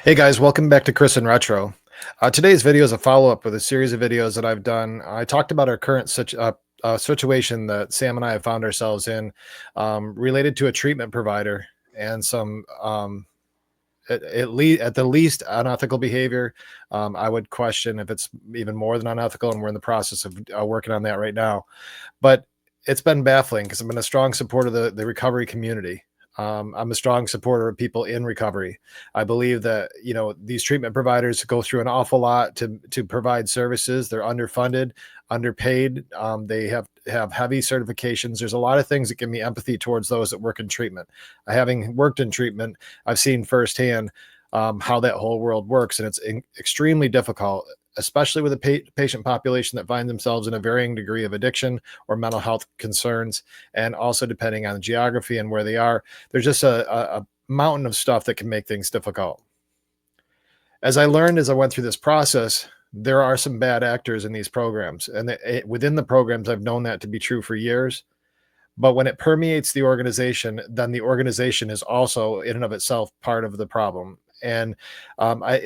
Hey guys, welcome back to Chris in Retro. Today's video is a follow-up with a series of videos that I've done. I talked about our current situation that Sam and I have found ourselves in, related to a treatment provider and some, at the least, unethical behavior. I would question if it's even more than unethical, and we're in the process of working on that right now. But it's been baffling because I've been a strong supporter of the recovery community. I'm a strong supporter of people in recovery. I believe that these treatment providers go through an awful lot to provide services. They're underfunded, underpaid. They have heavy certifications. There's a lot of things that give me empathy towards those that work in treatment. Having worked in treatment, I've seen firsthand how that whole world works, and it's extremely difficult, especially with a patient population that find themselves in a varying degree of addiction or mental health concerns, and also depending on the geography and where they are. There's just a mountain of stuff that can make things difficult. As I learned as I went through this process, there are some bad actors in these programs, and within the programs, I've known that to be true for years. But when it permeates the organization, then the organization is also in and of itself part of the problem. And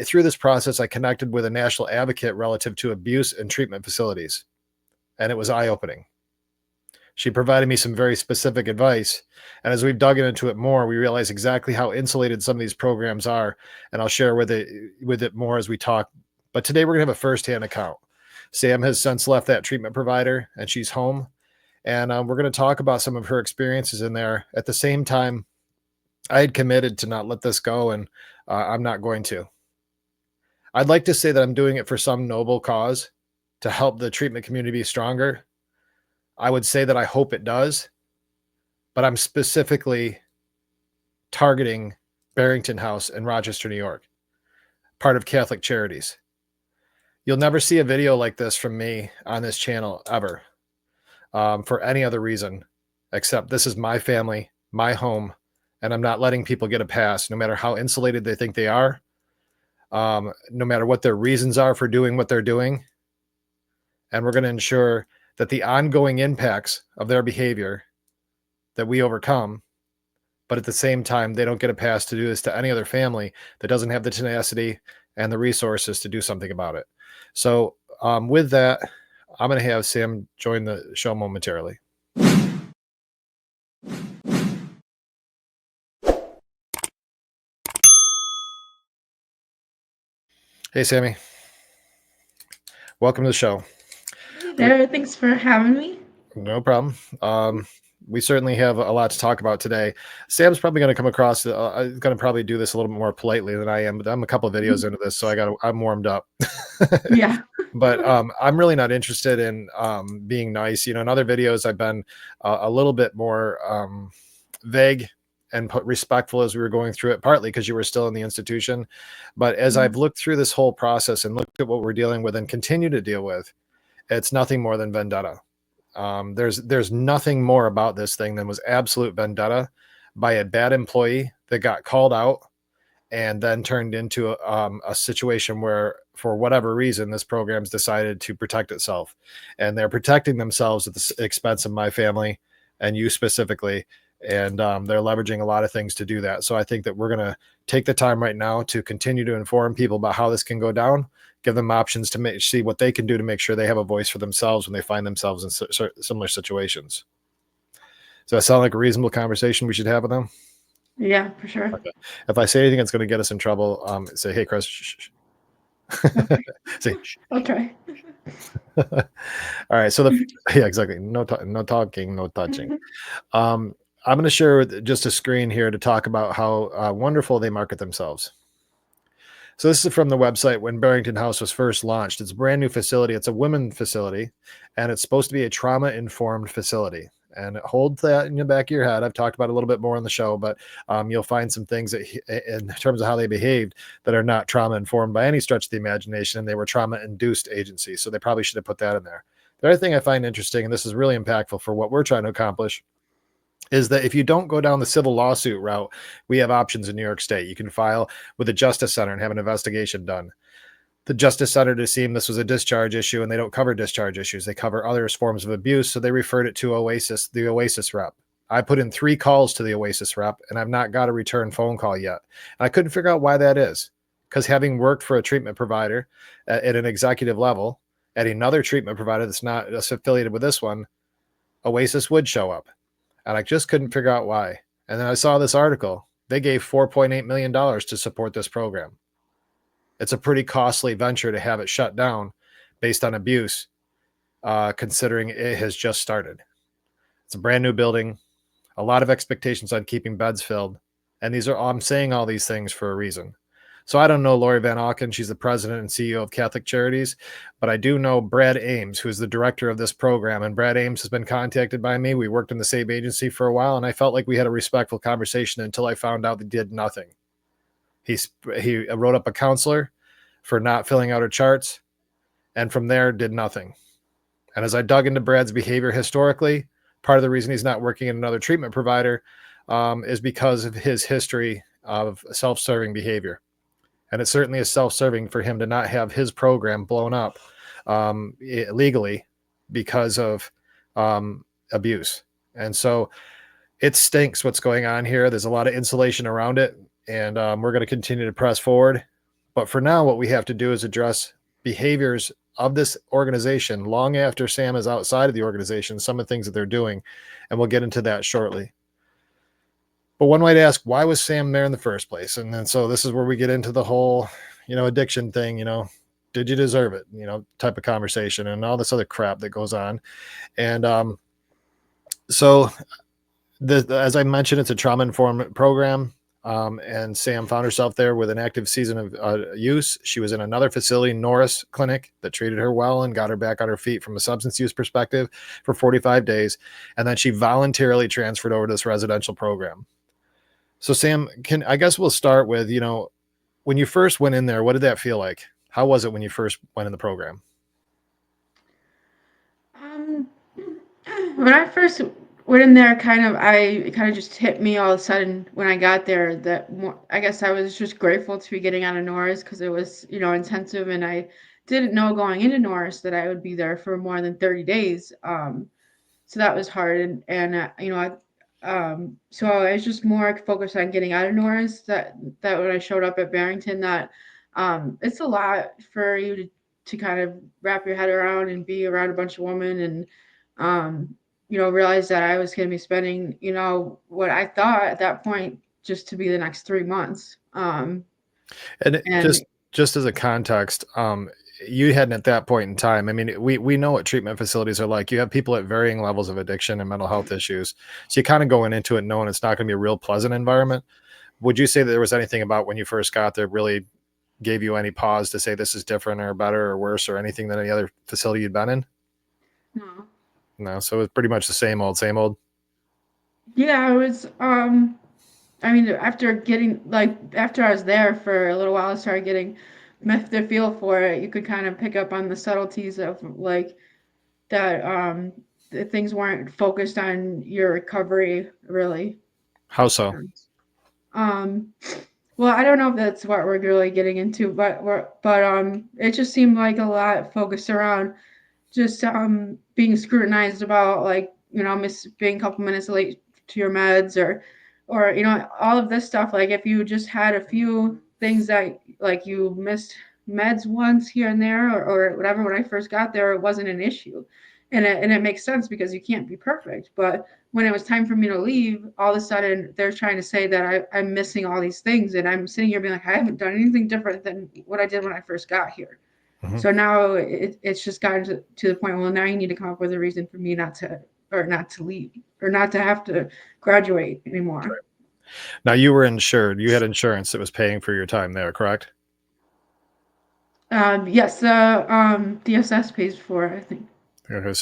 through this process, I connected with a national advocate relative to abuse in treatment facilities, and it was eye-opening. She provided me some very specific advice, and as we've dug into it more, we realize exactly how insulated some of these programs are, and I'll share with it more as we talk. But today we're gonna have a firsthand account. Sam has since left that treatment provider, and she's home, and we're going to talk about some of her experiences in there. At the same time, I had committed to not let this go, and I'm not going to. I'd like to say that I'm doing it for some noble cause to help the treatment community be stronger. I would say that I hope it does, but I'm specifically targeting Barrington House in Rochester, New York, part of Catholic Charities. You'll never see a video like this from me on this channel ever, for any other reason, except this is my family, my home, and I'm not letting people get a pass, no matter how insulated they think they are, no matter what their reasons are for doing what they're doing. And we're going to ensure that the ongoing impacts of their behavior that we overcome, but at the same time, they don't get a pass to do this to any other family that doesn't have the tenacity and the resources to do something about it. So with that, I'm going to have Sam join the show momentarily. Hey, Sammy. Welcome to the show. Hey there, thanks for having me. No problem. We certainly have a lot to talk about today. Sam's probably going to come across, going to probably do this a little bit more politely than I am, but I'm a couple of videos into this, so I'm warmed up. Yeah. But I'm really not interested in being nice. In other videos, I've been a little bit more vague and respectful as we were going through it, partly because you were still in the institution. But as I've looked through this whole process and looked at what we're dealing with and continue to deal with, it's nothing more than vendetta. There's nothing more about this thing than was absolute vendetta by a bad employee that got called out and then turned into a situation where, for whatever reason, this program's decided to protect itself, and they're protecting themselves at the expense of my family and you specifically. And they're leveraging a lot of things to do that. So I think that we're going to take the time right now to continue to inform people about how this can go down, give them options to see what they can do to make sure they have a voice for themselves when they find themselves in similar situations. Does that sound like a reasonable conversation we should have with them? Yeah, for sure. Okay. If I say anything that's going to get us in trouble, say, "Hey, Chris." Shh. Okay. Say, shh. Okay. All right. So yeah, exactly. No talking, no touching. I'm going to share just a screen here to talk about how wonderful they market themselves. So this is from the website when Barrington House was first launched. It's a brand new facility. It's a women's facility, and it's supposed to be a trauma-informed facility. And hold that in the back of your head. I've talked about it a little bit more on the show, but you'll find some things that, in terms of how they behaved, that are not trauma-informed by any stretch of the imagination, and they were trauma-induced agencies. So they probably should have put that in there. The other thing I find interesting, and this is really impactful for what we're trying to accomplish, is that if you don't go down the civil lawsuit route, we have options in New York State. You can file with the Justice Center and have an investigation done. The Justice Center deemed this was a discharge issue, and they don't cover discharge issues. They cover other forms of abuse, so they referred it to Oasis, the Oasis rep. I put in 3 calls to the Oasis rep, and I've not got a return phone call yet. And I couldn't figure out why that is. because having worked for a treatment provider at an executive level at another treatment provider that's not affiliated with this one, Oasis would show up. And I just couldn't figure out why. And then I saw this article. They gave $4.8 million to support this program. It's a pretty costly venture to have it shut down based on abuse, considering it has just started. It's a brand new building, a lot of expectations on keeping beds filled. And I'm saying all these things for a reason. So I don't know Lori Van Auken. She's the president and CEO of Catholic Charities, but I do know Brad Ames, who's the director of this program. And Brad Ames has been contacted by me. We worked in the same agency for a while, and I felt like we had a respectful conversation until I found out they did nothing. He wrote up a counselor for not filling out her charts, and from there did nothing. And as I dug into Brad's behavior historically, part of the reason he's not working in another treatment provider is because of his history of self-serving behavior. And it certainly is self-serving for him to not have his program blown up legally because of abuse. And so it stinks what's going on here. There's a lot of insulation around it, and we're going to continue to press forward. But for now, what we have to do is address behaviors of this organization long after Sam is outside of the organization, some of the things that they're doing, and we'll get into that shortly. But one might ask, why was Sam there in the first place? And then so this is where we get into the whole, addiction thing, did you deserve it, type of conversation and all this other crap that goes on. And so as I mentioned, it's a trauma-informed program. And Sam found herself there with an active season of use. She was in another facility, Norris Clinic, that treated her well and got her back on her feet from a substance use perspective for 45 days. And then she voluntarily transferred over to this residential program. So Sam, I guess we'll start with, when you first went in there, what did that feel like? How was it when you first went in the program? When I first went in there, it kind of just hit me all of a sudden when I got there that I guess I was just grateful to be getting out of Norris because it was, intensive, and I didn't know going into Norris that I would be there for more than 30 days. So that was hard, so I was just more focused on getting out of Norris. That when I showed up at Barrington, that it's a lot for you to kind of wrap your head around and be around a bunch of women and realize that I was going to be spending what I thought at that point just to be the next 3 months. And And just as a context, you hadn't at that point in time. I mean, we know what treatment facilities are like. You have people at varying levels of addiction and mental health issues. So you kind of going into it knowing it's not going to be a real pleasant environment. Would you say that there was anything about when you first got there really gave you any pause to say this is different or better or worse or anything than any other facility you'd been in? no. No. So it's pretty much the same old, same old. Yeah, it was I mean, after I was there for a little while, I started getting the feel for it. You could kind of pick up on the subtleties of like that things weren't focused on your recovery really. How so? Um, well, I don't know if that's what we're really getting into, but it just seemed like a lot focused around just being scrutinized about like being a couple minutes late to your meds or all of this stuff. Like if you just had a few things that like you missed meds once here and there or whatever, when I first got there it wasn't an issue, and it makes sense because you can't be perfect. But when it was time for me to leave, all of a sudden they're trying to say that I'm missing all these things, and I'm sitting here being like, I haven't done anything different than what I did when I first got here. Mm-hmm. So now it's just gotten to the point, well, now you need to come up with a reason for me not to leave or not to have to graduate anymore. Right. Now you were insured. You had insurance that was paying for your time there, correct? Yes, the DSS pays for it, I think. Okay,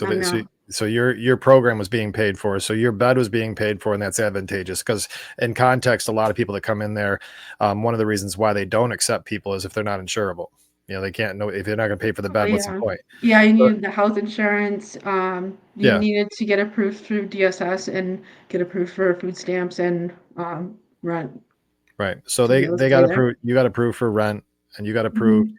so your program was being paid for, so your bed was being paid for, and that's advantageous because in context, a lot of people that come in there, one of the reasons why they don't accept people is if they're not insurable. They can't know if they're not going to pay for the bed. What's the point? Yeah, you needed the health insurance. You Yeah. needed to get approved through DSS and get approved for food stamps and rent. Right. So To be they able to they stay got there. approved. You got approved for rent, and you got approved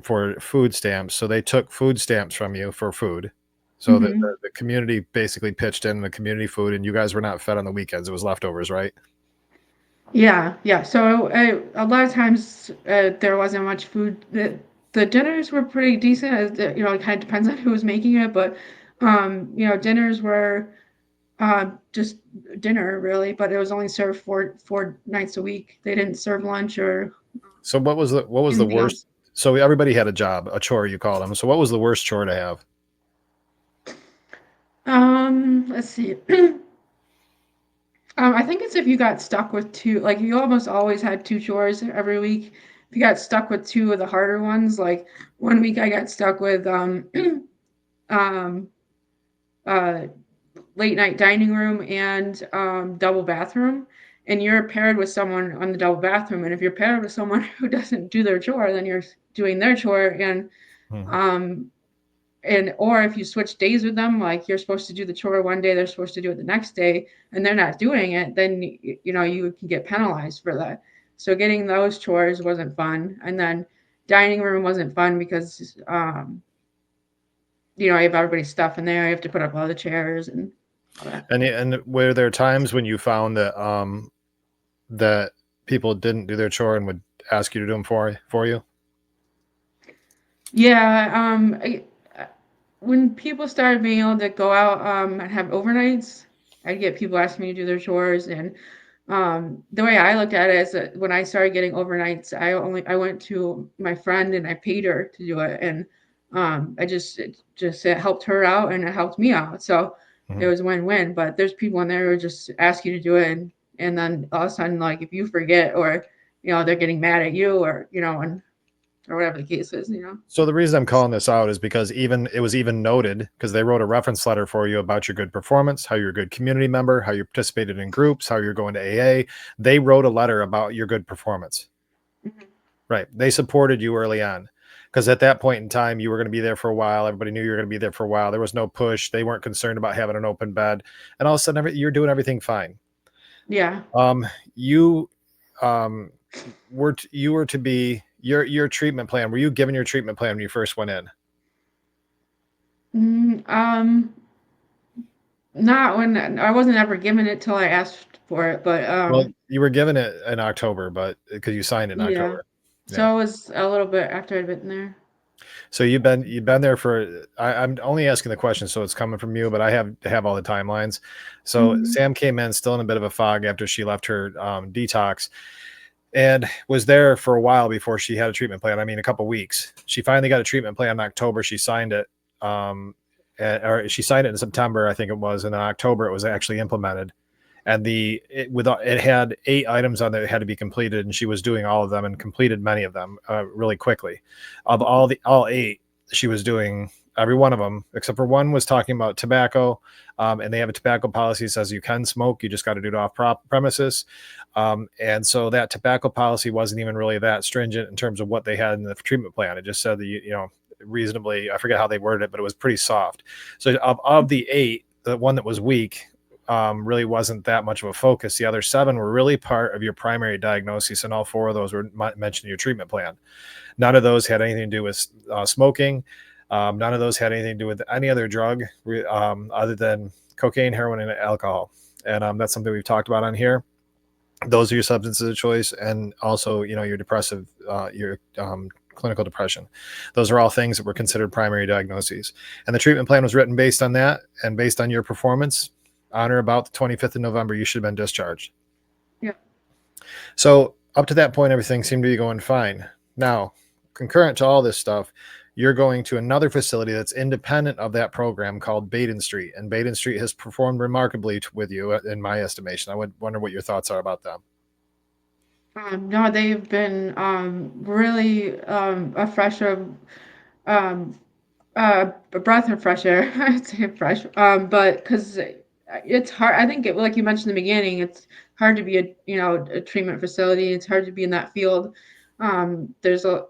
for food stamps. So they took food stamps from you for food. So the community basically pitched in the community food, and you guys were not fed on the weekends. It was leftovers, right? Yeah. So a lot of times there wasn't much food. The dinners were pretty decent. It kind of depends on who was making it, but dinners were just dinner really. But it was only served four nights a week. They didn't serve lunch or So what was the anything worst? else. So everybody had a job, a chore you called them. So what was the worst chore to have? Let's see. I think it's if you got stuck with two, like you almost always had two chores every week. If you got stuck with two of the harder ones, like one week I got stuck with um, uh, late night dining room and double bathroom, and you're paired with someone on the double bathroom, and if you're paired with someone who doesn't do their chore, then you're doing their chore, Mhm. um, and or if you switch days with them, like you're supposed to do the chore one day, they're supposed to do it the next day, and they're not doing it, then you can get penalized for that. So getting those chores wasn't fun, and then dining room wasn't fun because you have everybody's stuff in there. You have to put up all the chairs and all that. And were there times when you found that people didn't do their chore and would ask you to do them for you? Yeah, when people started being able to go out and have overnights, I'd get people asking me to do their chores, and the way I looked at it is that when I started getting overnights, I went to my friend and I paid her to do it, and it helped her out and it helped me out, so it Mhm. was win-win. But there's people in there who just ask you to do it, and then all of a sudden, like if you forget or they're getting mad at you or and or whatever the case is. So the reason I'm calling this out is because even it was even noted because they wrote a reference letter for you about your good performance, how you're a good community member, how you participated in groups, how you're going to AA. They wrote a letter about your good performance. Mhm. Right. They supported you early on because at that point in time, you were going to be there for a while. Everybody knew you were going to be there for a while. There was no push. They weren't concerned about having an open bed. And all of a sudden, you're doing everything fine. Yeah. You you were to be your treatment plan. Were you given your treatment plan when you first went in? Mm, not when I wasn't ever given it till I asked for it, but Well, you were given it in October, but because you signed it in yeah. October. Yeah. So it was a little bit after I'd been there. So you've been there for. I'm only asking the question, so it's coming from you, but I have all the timelines. So Mhm. Sam came in still in a bit of a fog after she left her detox, and was there for a while before she had a treatment plan. I mean, a couple weeks. She finally got a treatment plan in October. She signed it, or she signed it in September, I think it was, and in October it was actually implemented. And it had 8 items on there that had to be completed, and she was doing all of them and completed many of them really quickly. Of all 8, she was doing every one of them except for one was talking about tobacco, and they have a tobacco policy that says you can smoke, you just got to do it off premises. And so that tobacco policy wasn't even really that stringent in terms of what they had in the treatment plan. It just said that reasonably, I forget how they worded it, but it was pretty soft. So of the 8, the one that was weak really wasn't that much of a focus. The other 7 were really part of your primary diagnosis, and all 4 of those were mentioned in your treatment plan. None of those had anything to do with smoking. None of those had anything to do with any other drug other than cocaine, heroin, and alcohol. And that's something we've talked about on here. Those are your substances of choice, and also, your depressive, your clinical depression. Those are all things that were considered primary diagnoses. And the treatment plan was written based on that, and based on your performance. On or about the 25th of November, you should have been discharged. Yeah. So up to that point, everything seemed to be going fine. Now, concurrent to all this stuff, you're going to another facility that's independent of that program called Baden Street. And Baden Street has performed remarkably with you, in my estimation. I would wonder what your thoughts are about them. No, they've been really a fresh um a breath of fresh air. I'd say fresh. But because it's hard, I think like you mentioned in the beginning, it's hard to be a treatment facility. It's hard to be in that field. There's a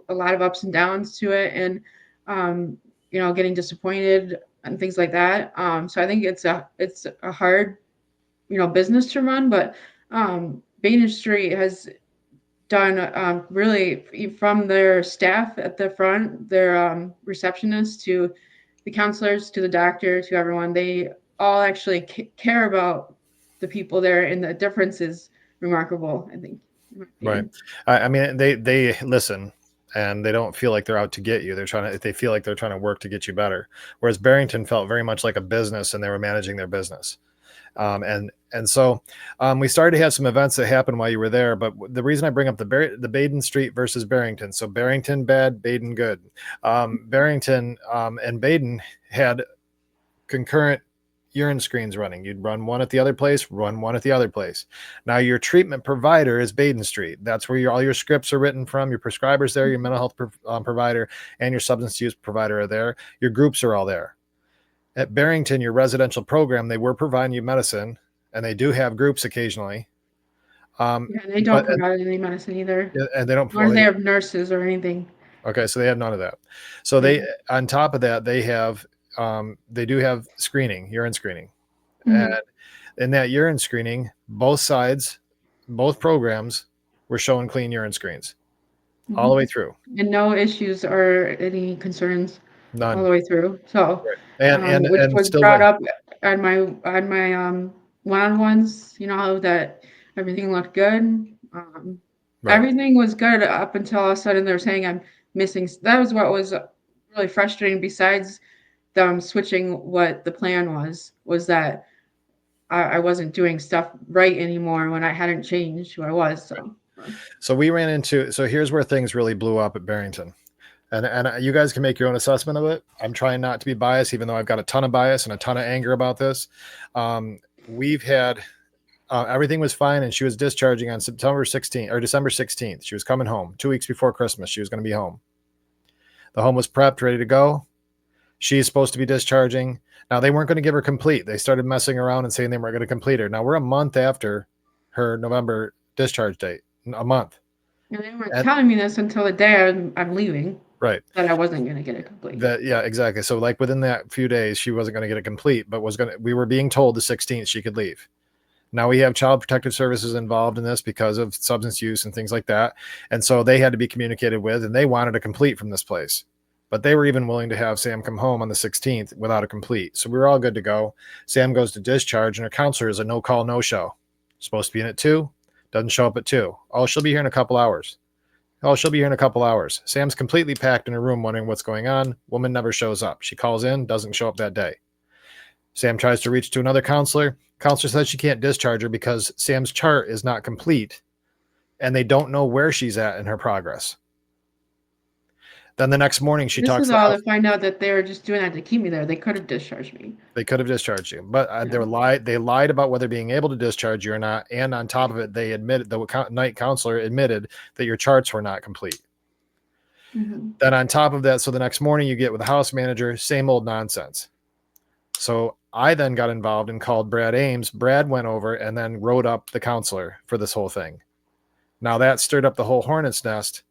lot of ups and downs to it, and getting disappointed and things like that. So I think it's a hard business to run, but Bain Street has done really from their staff at the front, their receptionists to the counselors to the doctor to everyone. They all actually care about the people there, and the difference is remarkable, I think, in my Right. opinion. I mean, they listen and they don't feel like they're out to get you. They feel like they're trying to work to get you better. Whereas Barrington felt very much like a business and they were managing their business. And so we started to have some events that happened while you were there. But the reason I bring up the Baden Street versus Barrington, so Barrington bad, Baden good. Barrington and Baden had concurrent urine screens running. You'd run one at the other place, run one at the other place. Now your treatment provider is Baden Street. That's where all your scripts are written from. Your prescriber's there, your mental health provider, and your substance use provider are there. Your groups are all there. At Barrington, your residential program, they were providing you medicine, and they do have groups occasionally. Yeah, they But don't provide any medicine either, and they don't. nor do Well, they have nurses or anything. okay, so they have none of that. So Yeah. they, on top of that, they do have screening, urine screening, and Mhm. in that urine screening, both sides, both programs were showing clean urine screens all the Mhm. way through. And no issues or any concerns all None. the way through. So, Right. And which and was still brought there. up on my one-on-ones, that everything looked good. Right. Everything was good up until all of a sudden they're saying I'm missing. That was what was really frustrating. Besides them switching what the plan was that I wasn't doing stuff right anymore when I hadn't changed who I was. So. So we ran into. So here's where things really blew up at Barrington. And you guys can make your own assessment of it. I'm trying not to be biased, even though I've got a ton of bias and a ton of anger about this. We've had everything was fine, and she was discharging on September 16th or December 16th. She was coming home 2 weeks before Christmas. She was going to be home. The home was prepped, ready to go. She's supposed to be discharging. Now they weren't going to give her complete. They started messing around and saying they weren't going to complete her. Now we're a month after her November discharge date. A month. And they weren't And telling me this until the day I'm leaving, right. that I wasn't gonna get it complete. That yeah, exactly. So like within that few days, she wasn't going to get it complete, but we were being told the 16th she could leave. Now we have child protective services involved in this because of substance use and things like that. And so they had to be communicated with, and they wanted a complete from this place. But they were even willing to have Sam come home on the 16th without a complete. So we were all good to go. Sam goes to discharge, and her counselor is a no call, no show. Supposed to be in at 2, doesn't show up at 2. Oh, she'll be here in a couple hours. Oh, she'll be here in a couple hours. Sam's completely packed in her room wondering what's going on. Woman never shows up. She calls in, doesn't show up that day. Sam tries to reach to another counselor. Counselor says she can't discharge her because Sam's chart is not complete and they don't know where she's at in her progress. Then the next morning she This talks was to the all house. to find out that they were just doing that to keep me there. They could have discharged me. They could have discharged you, but Yeah. they lied about whether being able to discharge you or not. And on top of it, they admitted the night counselor admitted that your charts were not complete. Mhm. Then on top of that, so the next morning you get with the house manager, same old nonsense. So I then got involved and called Brad Ames. Brad went over and then wrote up the counselor for this whole thing. Now that stirred up the whole hornet's nest.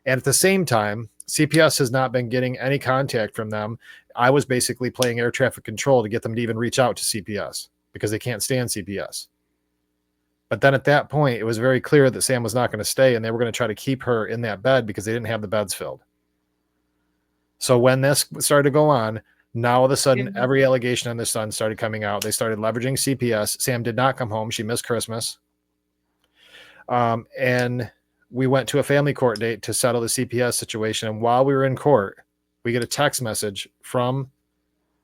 And at the same time, CPS has not been getting any contact from them. I was basically playing air traffic control to get them to even reach out to CPS because they can't stand CPS. But then at that point, it was very clear that Sam was not going to stay and they were going to try to keep her in that bed because they didn't have the beds filled. So when this started to go on, now all of a sudden, Yeah. every allegation on their son started coming out. They started leveraging CPS. Sam did not come home. She missed Christmas. And we went to a family court date to settle the CPS situation. And while we were in court, we get a text message from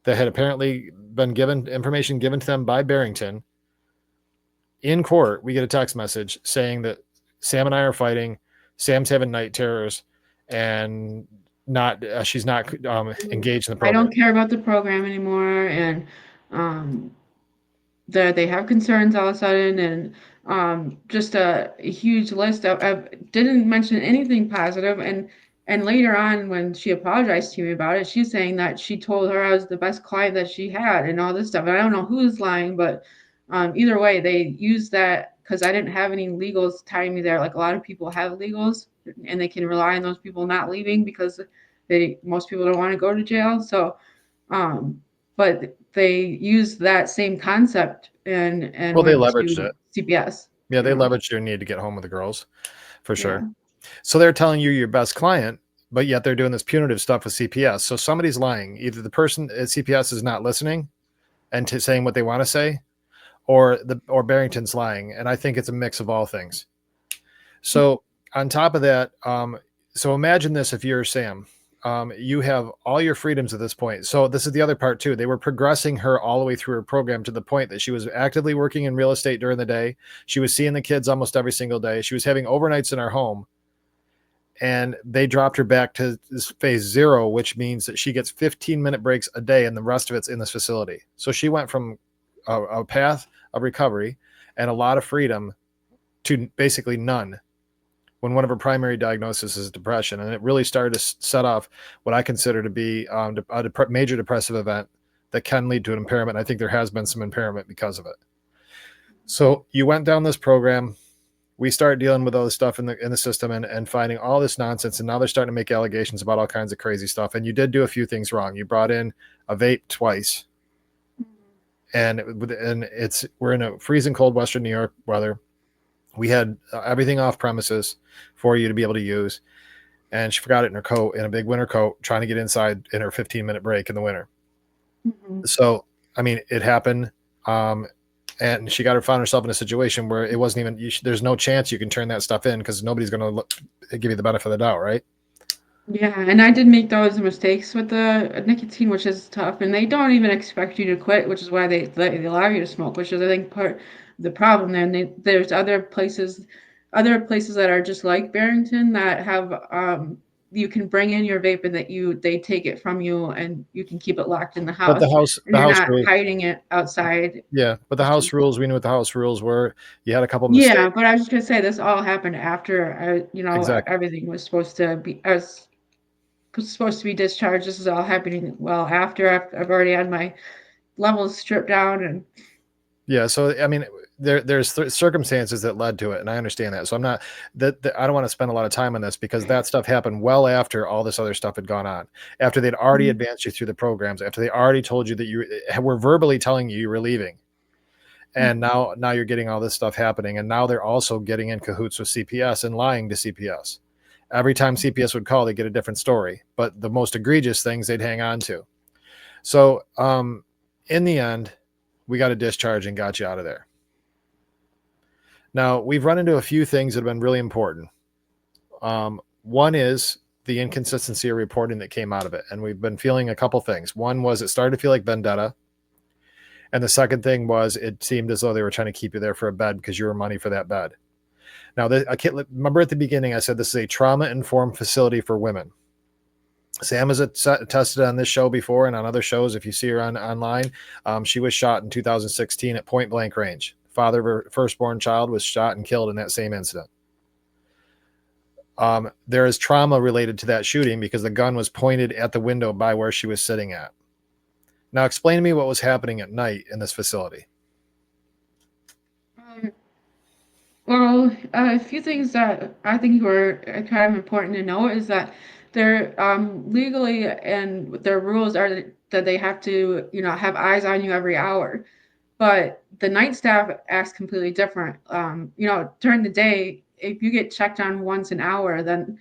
that had apparently been given information given to them by Barrington. In court, we get a text message saying that Sam and I are fighting. Sam's having night terrors, and not she's not engaged in the I program. don't care about the program anymore, and um, that they have concerns all of a sudden, and just a huge list of didn't mention anything positive, and later on when she apologized to me about it, she's saying that she told her I was the best client that she had and all this stuff. And I don't know who's lying, but either way, they used that because I didn't have any legals tying me there. Like a lot of people have legals, and they can rely on those people not leaving because most people don't want to go to jail. So um, but they used that same concept and Well, they went leveraged to it. CPS. Yeah, You they know, leveraged your need to get home with the girls, for yeah. sure. So they're telling you your best client, but yet they're doing this punitive stuff with CPS. So somebody's lying. Either the person at CPS is not listening and saying what they want to say, or Barrington's lying, and I think it's a mix of all things. So on top of that, so imagine this: if you're Sam, you have all your freedoms at this point. So this is the other part too. They were progressing her all the way through her program to the point that she was actively working in real estate during the day. She was seeing the kids almost every single day. She was having overnights in our home, and they dropped her back to this phase 0, which means that she gets 15-minute breaks a day, and the rest of it's in this facility. So she went from a path of recovery and a lot of freedom to basically none, when one of her primary diagnoses is depression. And it really started to set off what I consider to be a major depressive event that can lead to an impairment. I think there has been some impairment because of it. So you went down this program. We started dealing with all this stuff in the system and finding all this nonsense. And now they're starting to make allegations about all kinds of crazy stuff. And you did do a few things wrong. You brought in a vape twice. And we're in a freezing cold Western New York weather. We had everything off premises for you to be able to use. And she forgot it in her coat, in a big winter coat, trying to get inside in her 15-minute break in the winter. Mm-hmm. So, I mean, it happened. And she found herself in a situation where it wasn't even, there's no chance you can turn that stuff in because nobody's going to give you the benefit of the doubt, right? Yeah, and I did make those mistakes with the nicotine, which is tough, and they don't even expect you to quit, which is why they allow you to smoke, which is I think part of the problem there. And there's other places that are just like Barrington that have you can bring in your vape and they take it from you and you can keep it locked in the But house and the you're house not rules, hiding it outside. yeah. But the house rules, we knew what the house rules were. You had a couple Yeah, mistakes. but I was just gonna say this all happened after Exactly. everything was supposed to be as supposed to be discharged. This is all happening well after I've already had my levels stripped down and Yeah. So, I mean, there's circumstances that led to it, and I understand that. So I'm not that I don't want to spend a lot of time on this because that stuff happened well after all this other stuff had gone on, after they'd already advanced you through the programs, after they already told you that you were verbally telling you were leaving. And now you're getting all this stuff happening. And now they're also getting in cahoots with CPS and lying to CPS. Every time CPS would call, they get a different story, but the most egregious things they'd hang on to. So in the end, we got a discharge and got you out of there. Now, we've run into a few things that have been really important. One is the inconsistency of reporting that came out of it. And we've been feeling a couple things. One was it started to feel like vendetta. And the second thing was it seemed as though they were trying to keep you there for a bed because you were money for that bed. Now, I can't remember at the beginning, I said this is a trauma-informed facility for women. Sam has attested on this show before and on other shows. If you see her online, she was shot in 2016 at point blank range. Father of her firstborn child was shot and killed in that same incident. There is trauma related to that shooting because the gun was pointed at the window by where she was sitting at. Now, explain to me what was happening at night in this facility. well, a few things that I think were kind of important to know is that they're legally and their rules are that they have to, have eyes on you every hour. But the night staff acts completely different. During the day, if you get checked on once an hour, then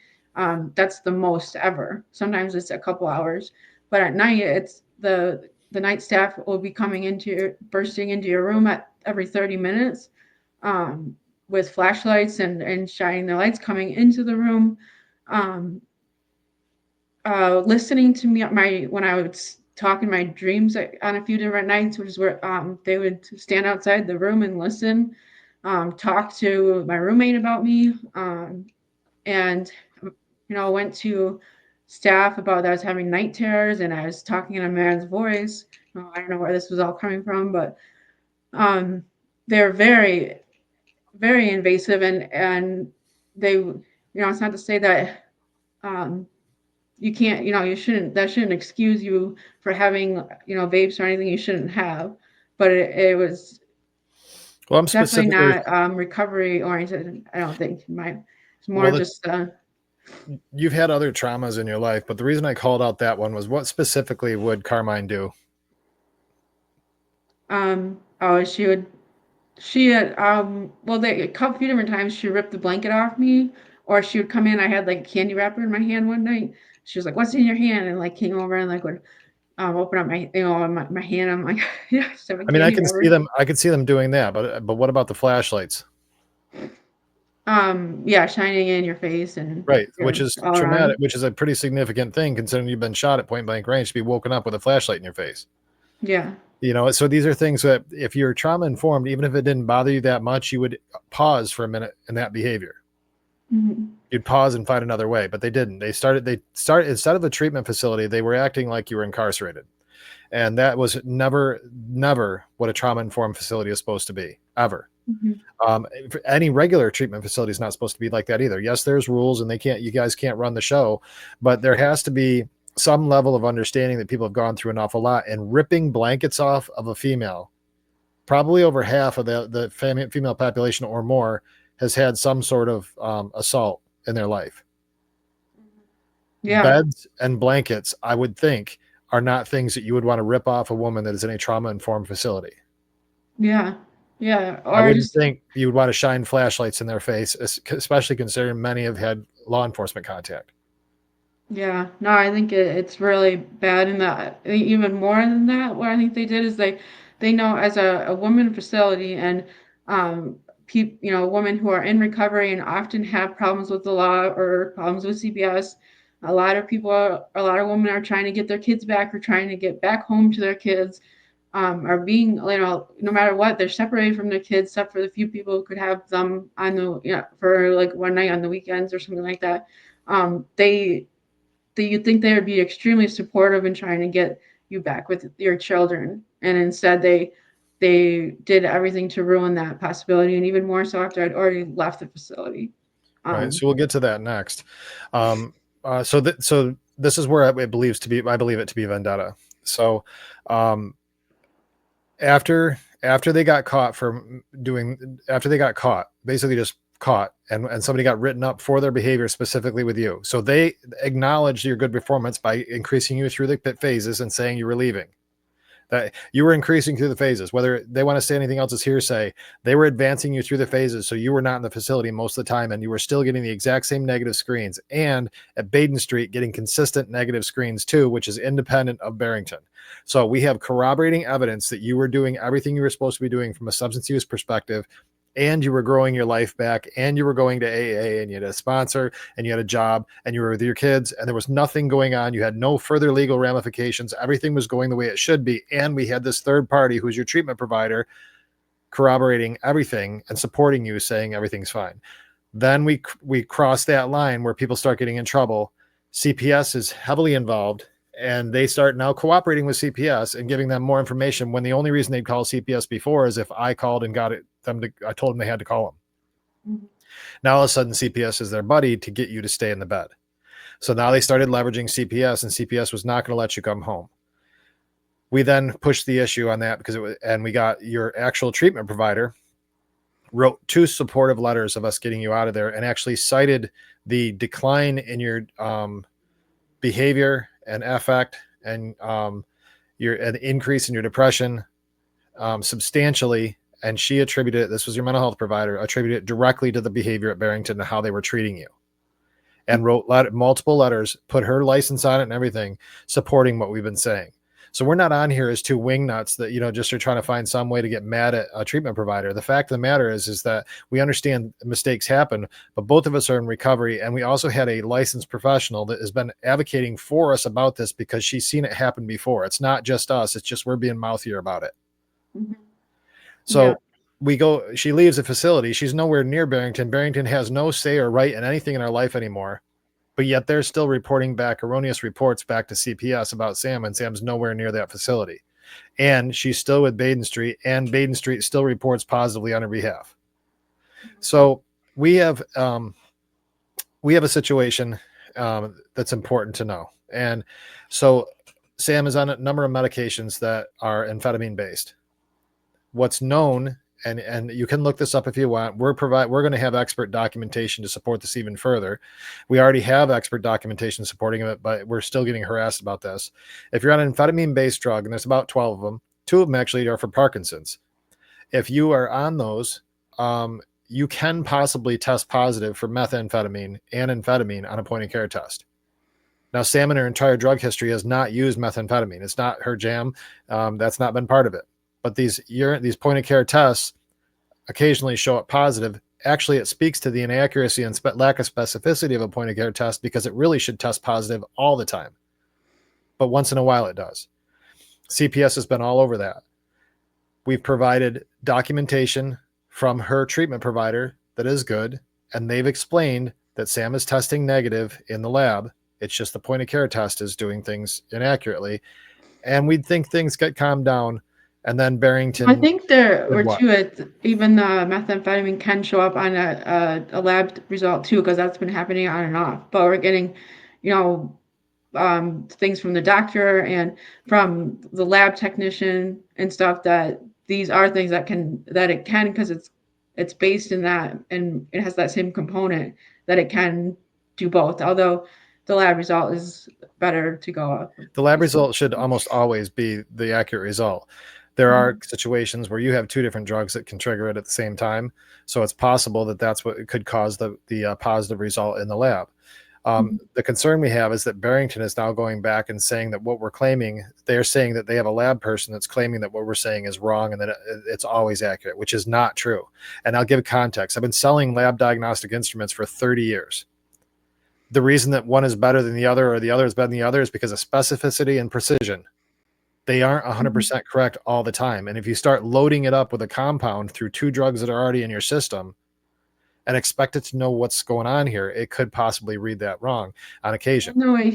that's the most ever. Sometimes it's a couple hours, but at night, it's the night staff will be bursting into your room at every 30 minutes with flashlights and shining their lights coming into the room. Um, Listening to me when I would talk in my dreams on a few different nights, which is where they would stand outside the room and listen, talk to my roommate about me, and went to staff about that I was having night terrors and I was talking in a man's voice. I don't know where this was all coming from, but they're very, very invasive and they, it's not to say that you can't, that shouldn't excuse you for having, vapes or anything you shouldn't have. But it was Well, I'm definitely specifically, not recovery oriented. I don't think it's more well, just, you've had other traumas in your life, but the reason I called out that one was what specifically would Carmine do? oh, she had, well, a couple few different times she ripped the blanket off me, or she would come in. I had like a candy wrapper in my hand one night. She was like, "What's in your hand?" And like came over and like would open up my hand. I'm like, yeah, I mean, suffocating over. I could see them doing that, but what about the flashlights? Yeah, shining in your face and Right, which is all traumatic, around. which is a pretty significant thing considering you've been shot at point blank range to be woken up with a flashlight in your face. Yeah. So these are things that if you're trauma informed, even if it didn't bother you that much, you would pause for a minute in that behavior. Mhm. You'd pause and find another way, but they didn't. They started instead of a treatment facility, they were acting like you were incarcerated. And that was never what a trauma informed facility is supposed to be, ever. Mhm. Any regular treatment facility is not supposed to be like that either. Yes, there's rules and you guys can't run the show, but there has to be some level of understanding that people have gone through an awful lot, and ripping blankets off of a female, probably over half of the female population or more has had some sort of assault in their life. Yeah. Beds and blankets, I would think, are not things that you would want to rip off a woman that is in a trauma informed facility. Yeah. Yeah. I Or wouldn't just think you would want to shine flashlights in their face, especially considering many have had law enforcement contact. Yeah, no, I think it's really bad. And that even more than that, what I think they did is they know as a woman facility and women who are in recovery and often have problems with the law or problems with CPS. A lot of women are trying to get their kids back or trying to get back home to their kids. Are being, no matter what, they're separated from their kids, except for the few people who could have them on for like one night on the weekends or something like that. They you'd think they would be extremely supportive in trying to get you back with your children, and instead they did everything to ruin that possibility, and even more so after I'd already left the facility. Right. Um, So we'll get to that next. So this is where I believe it to be vendetta. So um, after they got caught after they got caught, basically just caught, and somebody got written up for their behavior specifically with you. So they acknowledged your good performance by increasing you through the phases and saying you were leaving. That you were increasing through the phases. Whether they want to say anything else is hearsay, they were advancing you through the phases. So you were not in the facility most of the time, and you were still getting the exact same negative screens. And at Baden Street, getting consistent negative screens too, which is independent of Barrington. So we have corroborating evidence that you were doing everything you were supposed to be doing from a substance use perspective, and you were growing your life back, and you were going to AA, and you had a sponsor, and you had a job, and you were with your kids, and there was nothing going on. You had no further legal ramifications. Everything was going the way it should be. And we had this third party who's your treatment provider corroborating everything and supporting you, saying everything's fine. Then we cross that line where people start getting in trouble. CPS is heavily involved, and they start now cooperating with CPS and giving them more information, when the only reason they'd call CPS before is if I called and I told them they had to call them. Now all of a sudden CPS is their buddy to get you to stay in the bed. So now they started leveraging CPS, and CPS was not going to let you come home. We then pushed the issue on that and we got your actual treatment provider wrote 2 supportive letters of us getting you out of there, and actually cited the decline in your behavior and affect, and an increase in your depression substantially. And she attributed it, this was your mental health provider, attributed it directly to the behavior at Barrington and how they were treating you, and wrote multiple letters, put her license on it and everything, supporting what we've been saying. So we're not on here as 2 wingnuts that, just are trying to find some way to get mad at a treatment provider. The fact of the matter is that we understand mistakes happen, but both of us are in recovery. And we also had a licensed professional that has been advocating for us about this, because she's seen it happen before. It's not just us. It's just we're being mouthier about it. mhm. Yeah. So she leaves the facility. She's nowhere near Barrington. Barrington has no say or right in anything in our life anymore. But yet they're still reporting back erroneous reports back to CPS about Sam, and Sam's nowhere near that facility. And she's still with Baden Street, and Baden Street still reports positively on her behalf. So we have a situation that's important to know. And so Sam is on a number of medications that are amphetamine based. What's known, and you can look this up if you want, we're going to have expert documentation to support this even further. We already have expert documentation supporting it, but we're still getting harassed about this. If you're on an amphetamine based drug, and there's about 12 of them, 2 of them actually are for Parkinson's. If you are on those, you can possibly test positive for methamphetamine and amphetamine on a point of care test. Now, Sam in her entire drug history has not used methamphetamine. It's not her jam. That's not been part of it. But these point of care tests occasionally show up positive. Actually, it speaks to the inaccuracy and lack of specificity of a point of care test, because it really should test positive all the time. But once in a while it does. CPS has been all over that. We've provided documentation from her treatment provider that is good, and they've explained that Sam is testing negative in the lab. It's just the point of care test is doing things inaccurately. And we'd think things get calmed down. And then Barrington I think there did were what? two. Even the methamphetamine can show up on a lab result too, because that's been happening on and off. But we're getting, you know, things from the doctor and from the lab technician and stuff that these are things that it can, because it's based in that, and it has that same component that it can do both. Although the lab result is better to go up. The lab result should almost always be the accurate result. There are situations where you have two different drugs that can trigger it at the same time. So it's possible that that's what could cause the positive result in the lab. The concern we have is that Barrington is now going back and saying that what we're claiming, they're saying that they have a lab person that's claiming that what we're saying is wrong and that it's always accurate, which is not true. And I'll give context. I've been selling lab diagnostic instruments for 30 years. The reason that one is better than the other or the other is better than the other is because of specificity and precision. They aren't 100% correct all the time. And if you start loading it up with a compound through two drugs that are already in your system and expect it to know what's going on here, it could possibly read that wrong on occasion. No way.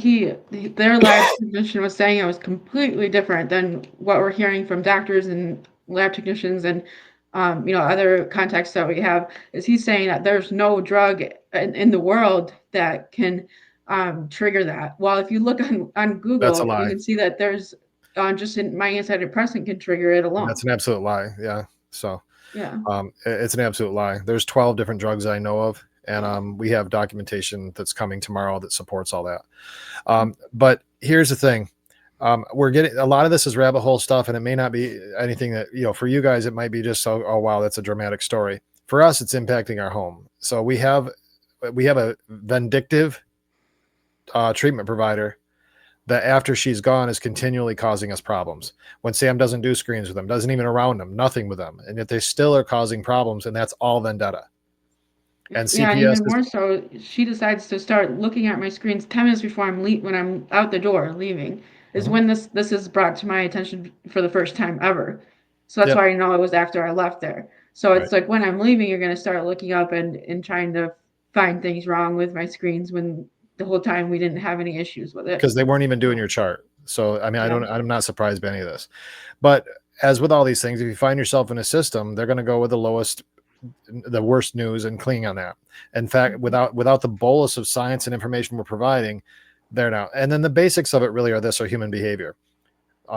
Their lab technician was saying it was completely different than what we're hearing from doctors and lab technicians and other contacts that we have. Is he's saying that there's no drug in the world that can trigger that. Well, if you look on That's a Google, you lie. can see that there's just my antidepressant can trigger it alone. That's an absolute lie. Yeah. So Yeah. it's an absolute lie. There's 12 different drugs I know of, and we have documentation that's coming tomorrow that supports all that. But here's the thing. We're getting a lot of this is rabbit hole stuff, and it may not be anything that, for you guys, it might be just, oh wow, that's a dramatic story. For us, it's impacting our home. So we have a vindictive treatment provider that after she's gone is continually causing us problems. When Sam doesn't do screens with them, doesn't even around them, nothing with them, and yet they still are causing problems, and that's all vendetta. And Yeah, CPS even is, more so, she decides to start looking at my screens 10 minutes before when I'm out the door leaving, is Mhm. when this is brought to my attention for the first time ever. So that's Yep, why I know it was after I left there. So right. it's like when I'm leaving, you're gonna start looking up and trying to find things wrong with my screens when the whole time we didn't have any issues with it. Because they weren't even doing So, your chart. So I mean, yeah. I'm not surprised by any of this. But as with all these things, if you find yourself in a system, they're going to go with the worst news and cling on that. In fact, without the bolus of science and information we're providing, they're now. And then the basics of it really are human behavior.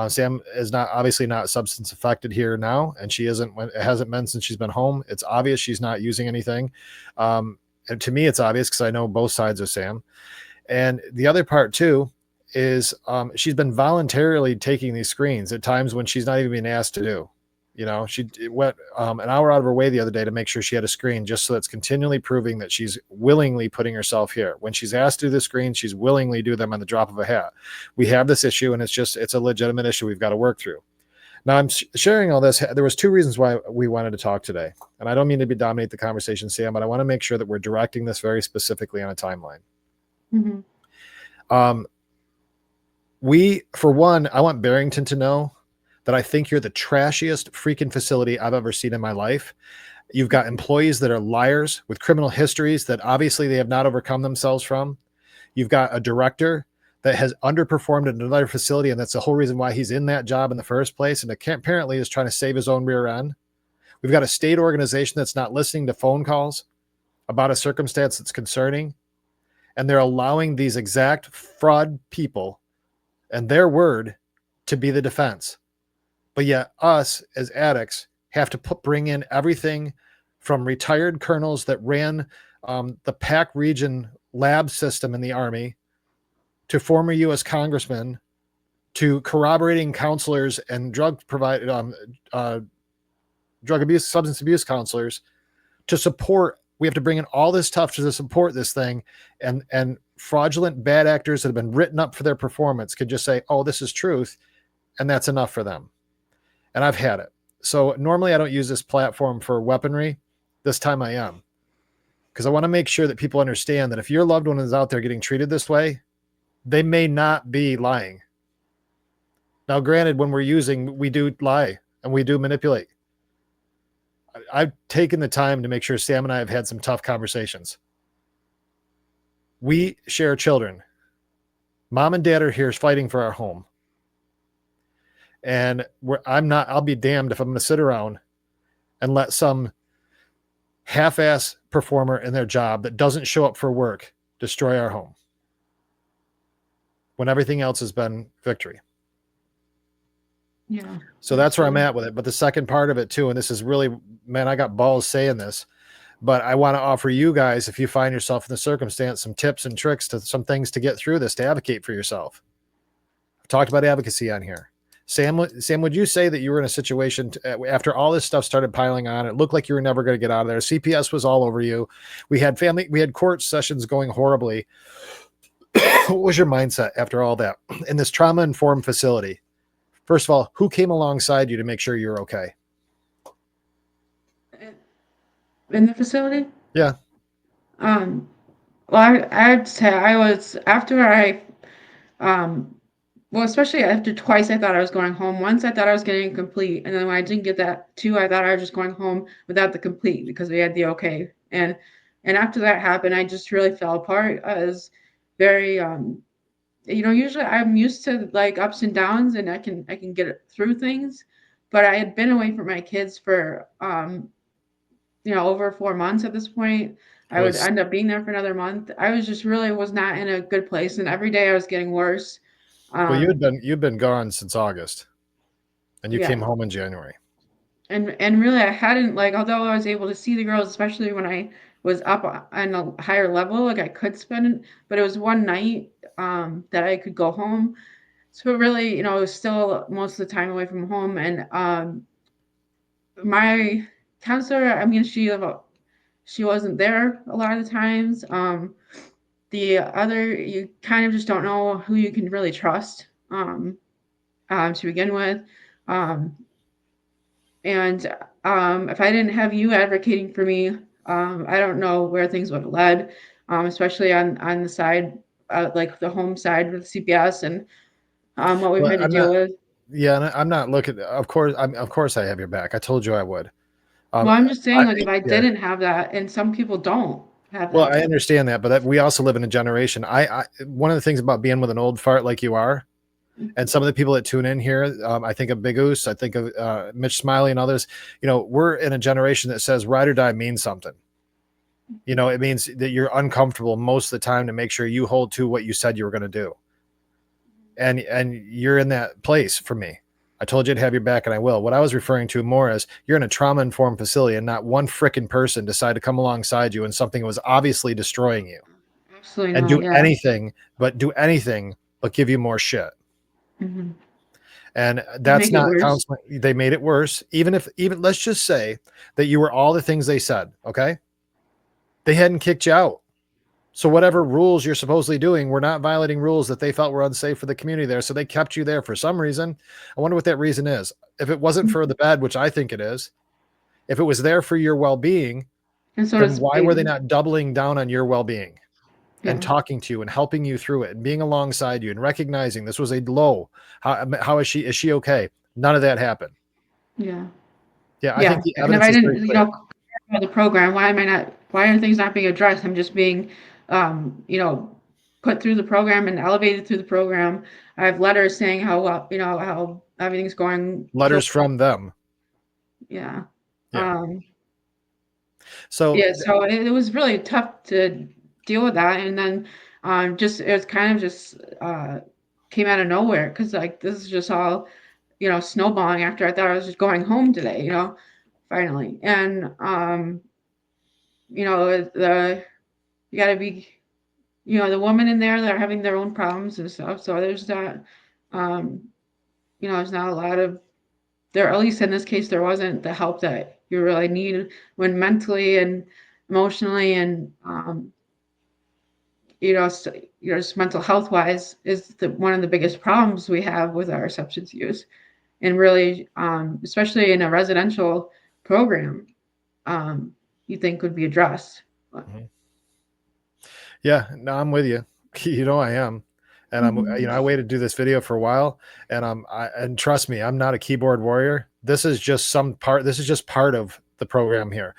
Sam is obviously not substance affected here now, and she isn't. It hasn't been since she's been home. It's obvious she's not using anything. And to me, it's obvious because I know both sides of Sam. And the other part too is she's been voluntarily taking these screens at times when she's not even being asked to do. She went an hour out of her way the other day to make sure she had a screen, just so that's continually proving that she's willingly putting herself here. When she's asked to do the screen, she's willingly do them on the drop of a hat. We have this issue, and it's a legitimate issue we've got to work through. Now, I'm sharing all this. There was two reasons why we wanted to talk today, and I don't mean to dominate the conversation, Sam, but I want to make sure that we're directing this very specifically on a timeline. Mhm. For one, I want Barrington to know that I think you're the trashiest freaking facility I've ever seen in my life. You've got employees that are liars with criminal histories that obviously they have not overcome themselves from. You've got a director that has underperformed at another facility, and that's the whole reason why he's in that job in the first place, and apparently is trying to save his own rear end. We've got a state organization that's not listening to phone calls about a circumstance that's concerning, and they're allowing these exact fraud people and their word to be the defense. But yet us as addicts have to bring in everything from retired colonels that ran the PAC region lab system in the Army, to former U.S. congressmen, to corroborating counselors and drug abuse, substance abuse counselors to support. We have to bring in all this stuff to support this thing, and fraudulent bad actors that have been written up for their performance could just say, oh, this is truth, and that's enough for them. And I've had it. So normally I don't use this platform for weaponry. This time I am, because I want to make sure that people understand that if your loved one is out there getting treated this way, they may not be lying. Now, granted, when we're using, we do lie and we do manipulate. I've taken the time to make sure Sam and I have had some tough conversations. We share children. Mom and dad are here fighting for our home. And I'll be damned if I'm going to sit around and let some half-ass performer in their job that doesn't show up for work destroy our home when everything else has been victory. Yeah. So that's where I'm at with it. But the second part of it too, and this is really, man, I got balls saying this, but I want to offer you guys, if you find yourself in the circumstance, some tips and tricks to some things to get through this, to advocate for yourself. I've talked about advocacy on here. Sam, would you say that you were in a situation after all this stuff started piling on, it looked like you were never going to get out of there. CPS was all over you. We had court sessions going horribly. What was your mindset after all that in this trauma-informed facility? First of all, who came alongside you to make sure you're okay? In the facility? Yeah. Well, I'd say I was after I, well, especially after twice I thought I was going home. Once I thought I was getting complete, and then when I didn't get that two, I thought I was just going home without the complete because we had the okay. And after that happened, I just really fell apart. I was very, usually I'm used to like ups and downs, and I can get through things. But I had been away from my kids for over 4 months at this point. I would end up being there for another month. I was just really was not in a good place, and every day I was getting worse. Well, you'd been gone since August, and you came home in January. And really, I hadn't although I was able to see the girls, especially when I was up on a higher level, like I could spend, but it was one night that I could go home. So really, it was still most of the time away from home, and my counselor, I mean, she wasn't there a lot of the times. The other, you kind of just don't know who you can really trust to begin with. Um, and if I didn't have you advocating for me, I don't know where things would have led, especially on the side, like the home side with CPS and what we've had to deal with. Yeah, and I'm not looking. Of course, I have your back. I told you I would. Well, I'm just saying, if I didn't have that, and some people don't have that. Well, I understand that, but we also live in a generation. One of the things about being with an old fart like you are, and some of the people that tune in here, I think of Big Oos, I think of Mitch Smiley and others. We're in a generation that says ride or die means something. It means that you're uncomfortable most of the time to make sure you hold to what you said you were going to do. And you're in that place for me. I told you to have your back, and I will. What I was referring to more as you're in a trauma-informed facility, and not one frickin' person decided to come alongside you in something that was obviously destroying you. Absolutely and not, do yeah. anything but give you more shit. Mm-hmm. And that's not counseling. They made it worse. Even let's just say that you were all the things they said. Okay. They hadn't kicked you out. So whatever rules you're supposedly doing, we're not violating rules that they felt were unsafe for the community there. So they kept you there for some reason. I wonder what that reason is. If it wasn't for the bad, which I think it is, if it was there for your well-being, then why were they not doubling down on your well-being and talking to you and helping you through it and being alongside you and recognizing this was a low? How is she? Is she okay? None of that happened. Yeah. Yeah. I think the and if evidence I is very didn't, clear. The program, why are things not being addressed? I'm just being, put through the program and elevated through the program. I have letters saying how well, how everything's going. Letters from them. Yeah. Yeah. So it was really tough to deal with that. And then it was kind of just came out of nowhere because this is just all, snowballing after I thought I was just going home today, finally. And you got to be, the women in there that are having their own problems and stuff. So there's not, there's not a lot of there, at least in this case, there wasn't the help that you really need when mentally and emotionally and just mental health wise is one of the biggest problems we have with our substance use, and really, especially in a residential program, um, you think would be addressed. Mhm. Yeah, no, I'm with you. I am. And Mm-hmm. I waited to do this video for a while, and and trust me, I'm not a keyboard warrior. This is just part of the program here.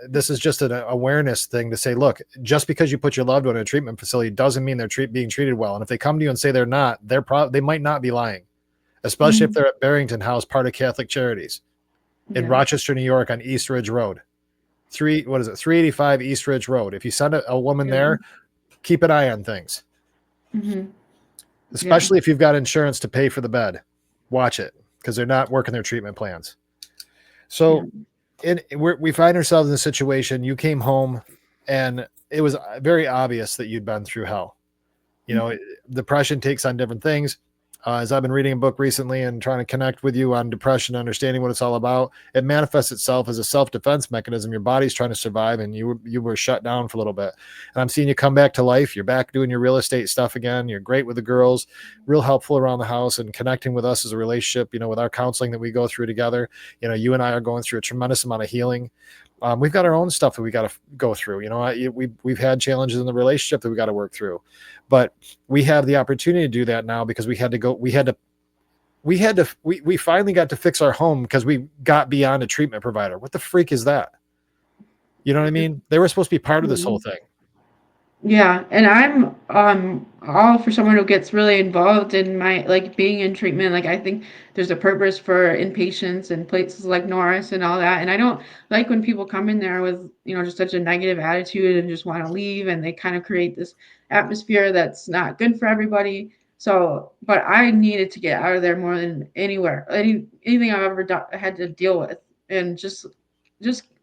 This is just an awareness thing to say, look, just because you put your loved one in a treatment facility doesn't mean they're being treated well. And if they come to you and say they're not, they might not be lying, especially if Mm-hmm. they're at Barrington House, part of Catholic Charities in Yeah. Rochester, New York, on East Ridge Road. What is it? 385 East Ridge Road. If you send a woman Yeah. there, keep an eye on things, Mm-hmm. Yeah. especially if you've got insurance to pay for the bed. Watch it, because they're not working their treatment plans. Yeah. So we find ourselves in a situation. You came home, and it was very obvious that you'd been through hell. You know, depression takes on different things. As I've been reading a book recently and trying to connect with you on depression, understanding what it's all about, it manifests itself as a self-defense mechanism. Your body's trying to survive, and you were shut down for a little bit. And I'm seeing you come back to life. You're back doing your real estate stuff again. You're great with the girls, real helpful around the house, and connecting with us as a relationship. With our counseling that we go through together. You and I are going through a tremendous amount of healing. We've got our own stuff that we got to go through. We've had challenges in the relationship that we got to work through, but we have the opportunity to do that now because we finally got to fix our home because we got beyond a treatment provider. What the freak is that? You know what I mean? They were supposed to be part of this whole Mhm. thing. Yeah, and I'm all for someone who gets really involved in my like being in treatment. Like I think there's a purpose for inpatients and places like Norris and all that. And I don't like when people come in there with, just such a negative attitude and just want to leave, and they kind of create this atmosphere that's not good for everybody. So, but I needed to get out of there more than anything I've ever had to deal with. And just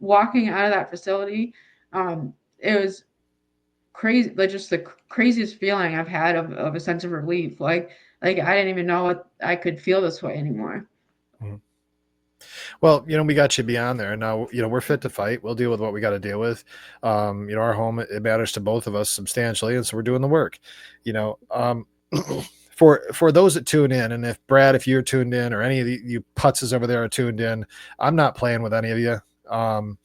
walking out of that facility, it was crazy, like just the craziest feeling I've had of a sense of relief. Like I didn't even know what I could feel this way anymore. Mhm. Well, we got you beyond there. And now, we're fit to fight. We'll deal with what we got to deal with. Our home, it matters to both of us substantially. And so we're doing the work, you know, for those that tune in, and if you're tuned in, or any of you putzes over there are tuned in, I'm not playing with any of you. And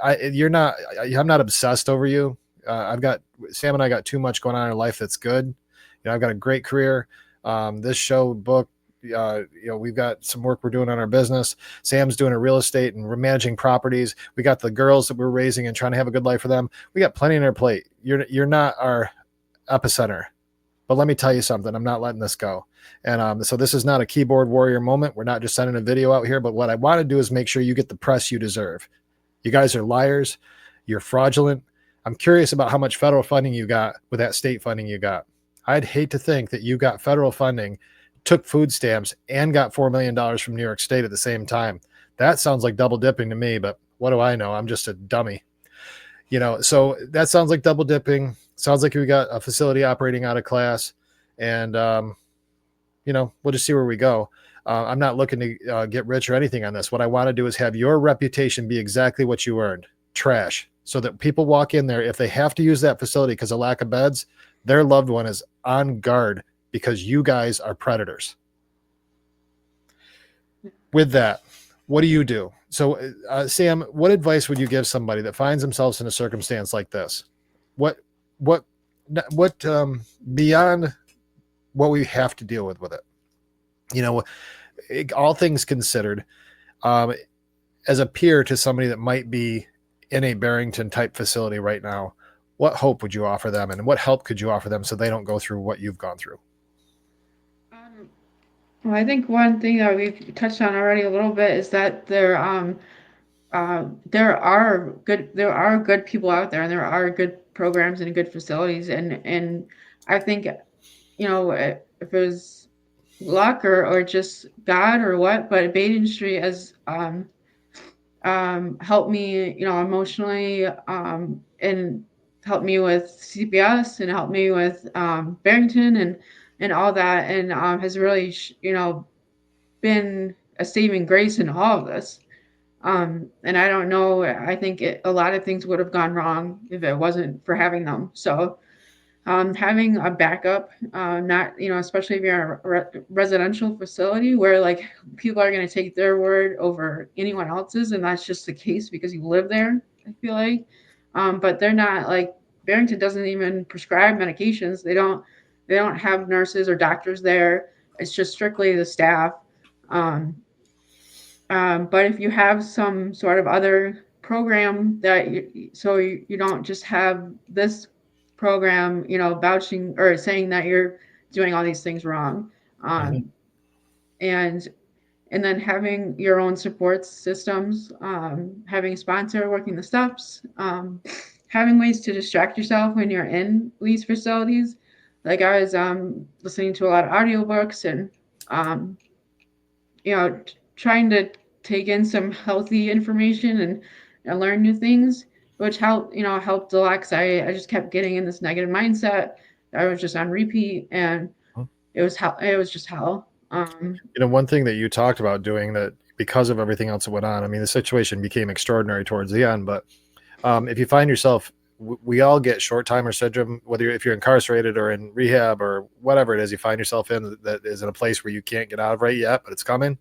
I'm not obsessed over you. Sam and I got too much going on in our life that's good. I've got a great career. This show, book, we've got some work we're doing on our business. Sam's doing a real estate, and we're managing properties. We got the girls that we're raising and trying to have a good life for them. We got plenty on our plate. You're not our epicenter, but let me tell you something. I'm not letting this go. And so this is not a keyboard warrior moment. We're not just sending a video out here, but what I want to do is make sure you get the press you deserve. You guys are liars. You're fraudulent. I'm curious about how much federal funding you got with that state funding you got. I'd hate to think that you got federal funding, took food stamps, and got $4 million from New York State at the same time. That sounds like double dipping to me, but what do I know? I'm just a dummy. So that sounds like double dipping. Sounds like we got a facility operating out of class, and we'll just see where we go. I'm not looking to get rich or anything on this. What I want to do is have your reputation be exactly what you earned: trash, so that people walk in there, if they have to use that facility because of lack of beds, their loved one is on guard because you guys are predators. With that, what do you do? So, Sam, what advice would you give somebody that finds themselves in a circumstance like this? What, what, beyond what we have to deal with it? All things considered, um, as a peer to somebody that might be in a Barrington type facility right now, what hope would you offer them, and what help could you offer them so they don't go through what you've gone through? Um, well, I think one thing that we've touched on already a little bit is that there are good people out there, and there are good programs and good facilities, and I think if it was luck or just God or what, but Baden Street has helped me, emotionally, and helped me with CPS, and helped me with Barrington and all that, and has really, been a saving grace in all of this. And I don't know, I think a lot of things would have gone wrong if it wasn't for having them. So, Having a backup, not, especially if you're in a residential facility where like people are going to take their word over anyone else's, and that's just the case because you live there. I feel like, but they're not like Barrington doesn't even prescribe medications. They don't have nurses or doctors there. It's just strictly the staff. Um, but if you have some sort of other program that you don't just have this program, vouching or saying that you're doing all these things wrong, Mhm. um, and and then having your own support systems, having a sponsor working the steps, having ways to distract yourself when you're in these facilities. Like I was listening to a lot of audiobooks and um, trying to take in some healthy information and learn new things, which helped a lot because I just kept getting in this negative mindset. I was just on repeat, and it was hell. It was just hell. One thing that you talked about doing that because of everything else that went on, I mean, the situation became extraordinary towards the end, but if you find yourself, we all get short timer syndrome, whether if you're incarcerated or in rehab or whatever it is you find yourself in that is in a place where you can't get out of right yet, but it's coming.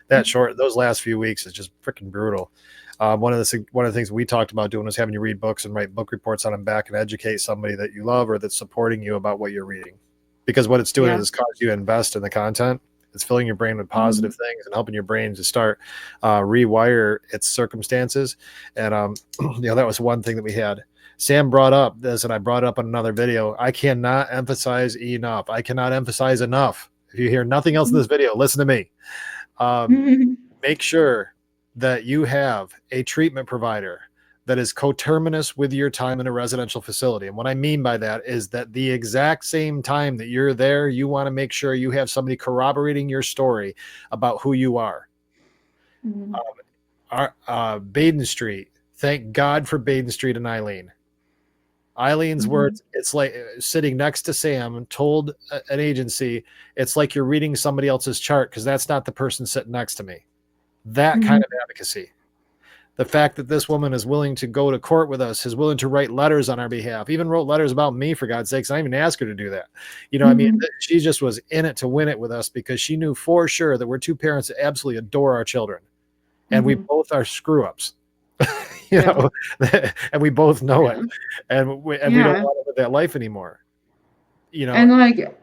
Those last few weeks is just freaking brutal. One of the things we talked about doing was having you read books and write book reports on them back and educate somebody that you love or that's supporting you about what you're reading, because what it's doing Yeah. is causing you to invest in the content. It's filling your brain with Mhm. positive things and helping your brain to start rewire its circumstances. And that was one thing that we had. Sam brought up this, and I brought it up on another video. I cannot emphasize enough. I cannot emphasize enough. If you hear nothing else in this video, listen to me. Um, Mhm. Make sure that you have a treatment provider that is coterminous with your time in a residential facility. And what I mean by that is that the exact same time that you're there, you want to make sure you have somebody corroborating your story about who you are. Mhm. Baden Street, thank God for Baden Street and Eileen. Eileen's Mhm. words, it's like sitting next to Sam told an agency, it's like you're reading somebody else's chart because that's not the person sitting next to me. That kind Mhm. of advocacy. The fact that this woman is willing to go to court with us, is willing to write letters on our behalf, even wrote letters about me, for God's sakes. I didn't even ask her to do that. I mean, Mhm. she just was in it to win it with us because she knew for sure that we're two parents that absolutely adore our children. And we Mhm. both are screw ups, Yeah. and we both know it. Yeah. And we don't Yeah. want to live that life anymore. You know, And like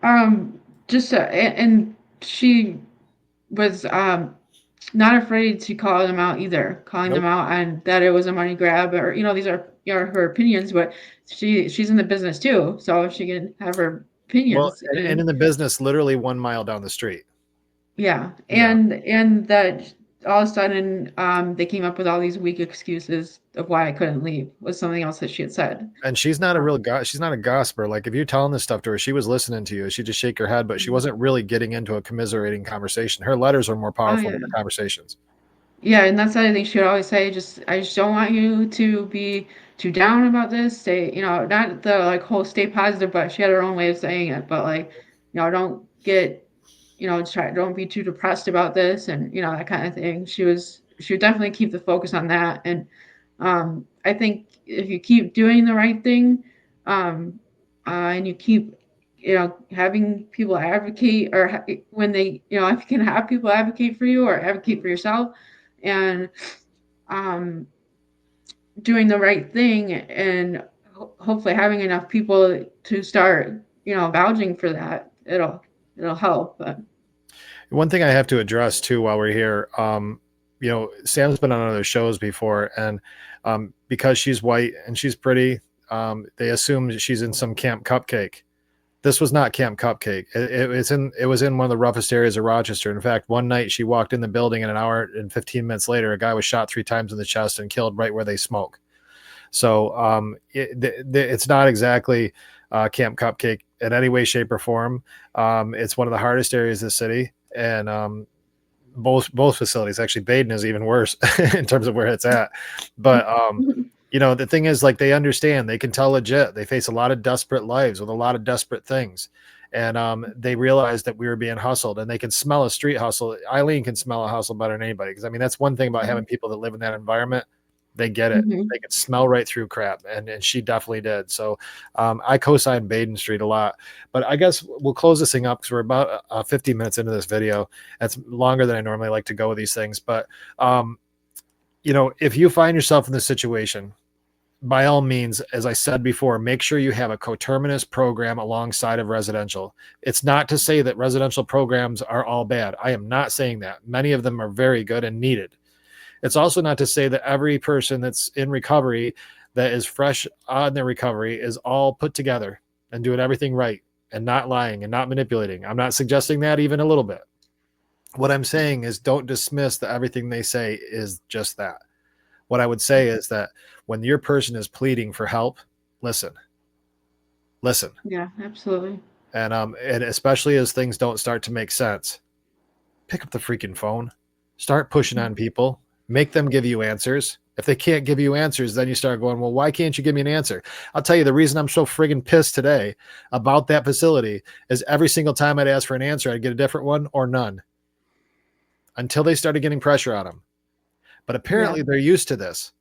just and she was not afraid to call them out either, calling them nope. out and that it was a money grab, or these are her opinions, but she's in the business too, so she can have her Well, opinions. and And in the business, literally 1 mile down the street. yeah, Yeah. and that all of a sudden they came up with all these weak excuses of why I couldn't leave was something else that she had said. And she's not a real she's not a gossiper. Like if you're telling this stuff to her, she was listening to you. She'd just shake her head, but she Mhm. wasn't really getting into a commiserating conversation. Her letters are more Oh powerful yeah. than the conversations. Yeah, and that's the other thing she would always say, I just don't want you to be too down about this. Stay, not the like whole stay positive, but she had her own way of saying it. But like, don't get, don't be too depressed about this, and that kind of thing. She would definitely keep the focus on that. And I think if you keep doing the right thing, um, and you keep, having people advocate, or when they, if you can have people advocate for you or advocate for yourself, and um, doing the right thing, and hopefully having enough people to start, vouching for that, it'll help. But One thing I have to address too while we're here, Sam's been on other shows before, and because she's white and she's pretty, they assume she's in some Camp Cupcake. This was not Camp Cupcake. It was in one of the roughest areas of Rochester. In fact, one night she walked in the building, and an hour and 15 minutes later, a guy was shot 3 times in the chest and killed right where they smoke. So it's not exactly Camp Cupcake in any way, shape, or form. It's one of the hardest areas of the city, and both facilities. Actually, Baden is even worse in terms of where it's at. But the thing is, like, they understand, they can tell legit. They face a lot of desperate lives with a lot of desperate things. And they realize that we were being hustled, and they can smell a street hustle. Eileen can smell a hustle better than anybody. Because I mean, that's one thing about having people that live in that environment. They get it. Mhm. They can smell right through crap, and she definitely did. So I co-sign Baden Street a lot. But I guess we'll close this thing up because we're about 50 minutes into this video. That's longer than I normally like to go with these things. But um, if you find yourself in this situation, by all means, as I said before, make sure you have a coterminous program alongside of residential. It's not to say that residential programs are all bad. I am not saying that. Many of them are very good and needed. It's also not to say that every person that's in recovery, that is fresh on their recovery, is all put together and doing everything right and not lying and not manipulating. I'm not suggesting that even a little bit. What I'm saying is don't dismiss that everything they say is just that. What I would say is that when your person is pleading for help, listen, listen. Yeah, absolutely. And especially as things don't start to make sense, pick up the freaking phone, start pushing on people, make them give you answers. If they can't give you answers, then you start going, well, why can't you give me an answer? I'll tell you the reason I'm so friggin' pissed today about that facility is every single time I'd ask for an answer, I'd get a different one or none until they started getting pressure on them. But Yeah. apparently they're used to this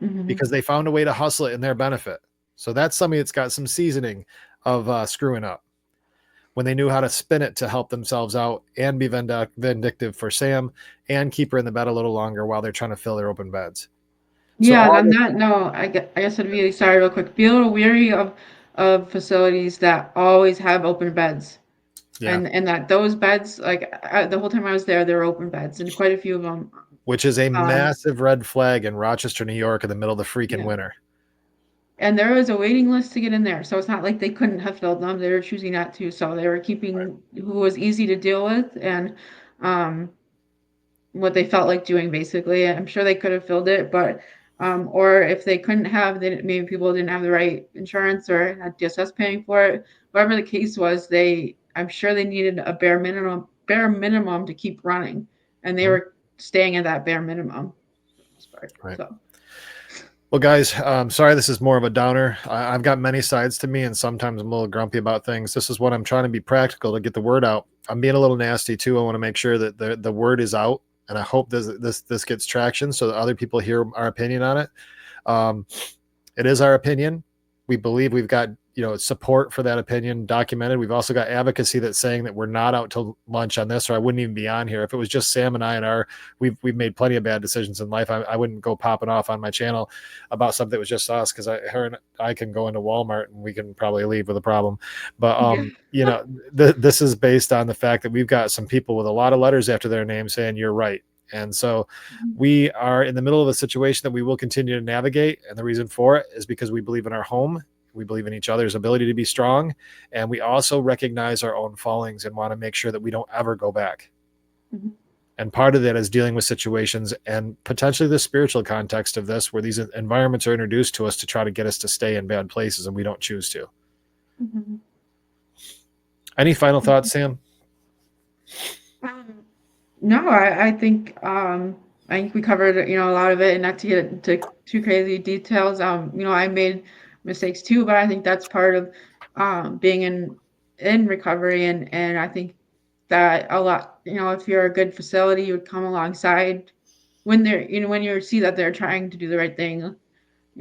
Mhm. because they found a way to hustle it in their benefit. So that's somebody that's got some seasoning of screwing up when they knew how to spin it to help themselves out and be vindictive for Sam and keep her in the bed a little longer while they're trying to fill their open beds. So Yeah, and all on this, that note, I guess I'd be sorry real quick. Be a little weary of facilities that always have open beds, yeah, and that those beds, like the whole time I was there were open beds, and quite a few of them. which is a Um, massive red flag in Rochester, New York, in the middle of the freaking yeah, winter. and there was a waiting list to get in there, so it's not like they couldn't have filled them. They were choosing not to, so they were Right. keeping who was easy to deal with and um what they felt like doing basically. I'm sure they could have filled it, but or if they couldn't have, then maybe people didn't have the right insurance or had DSS paying for it. Whatever the case was, I'm sure they needed a bare minimum to keep running, and they Mhm. were staying at that bare minimum for the most part. Right. So Well, guys, sorry this is more of a downer. I've got many sides to me, and sometimes I'm a little grumpy about things. This is what I'm trying to be practical to get the word out. I'm being a little nasty too. I want to make sure that the word is out, and I hope this gets traction so that other people hear our opinion on it. Um, it is our opinion. We believe we've got support for that opinion documented. We've also got advocacy that's saying that we're not out to lunch on this, or I wouldn't even be on here if it was just Sam and I and we've made plenty of bad decisions in life. I wouldn't go popping off on my channel about something that was just us because her and I can go into Walmart and we can probably leave with a problem. But yeah. this is based on the fact that we've got some people with a lot of letters after their name saying you're right. And so we are in the middle of a situation that we will continue to navigate. And the reason for it is because we believe in our home. We believe in each other's ability to be strong. And we also recognize our own fallings and want to make sure that we don't ever go back. Mhm. And part of that is dealing with situations and potentially the spiritual context of this, where these environments are introduced to us to try to get us to stay in bad places and we don't choose to. Mhm. Any final thoughts, Sam? Um, No, I think we covered a lot of it, and not to get into too crazy details. I made mistakes too, but I think that's part of being in recovery, and I think that a lot, if you're a good facility, you would come alongside when when you see that they're trying to do the right thing.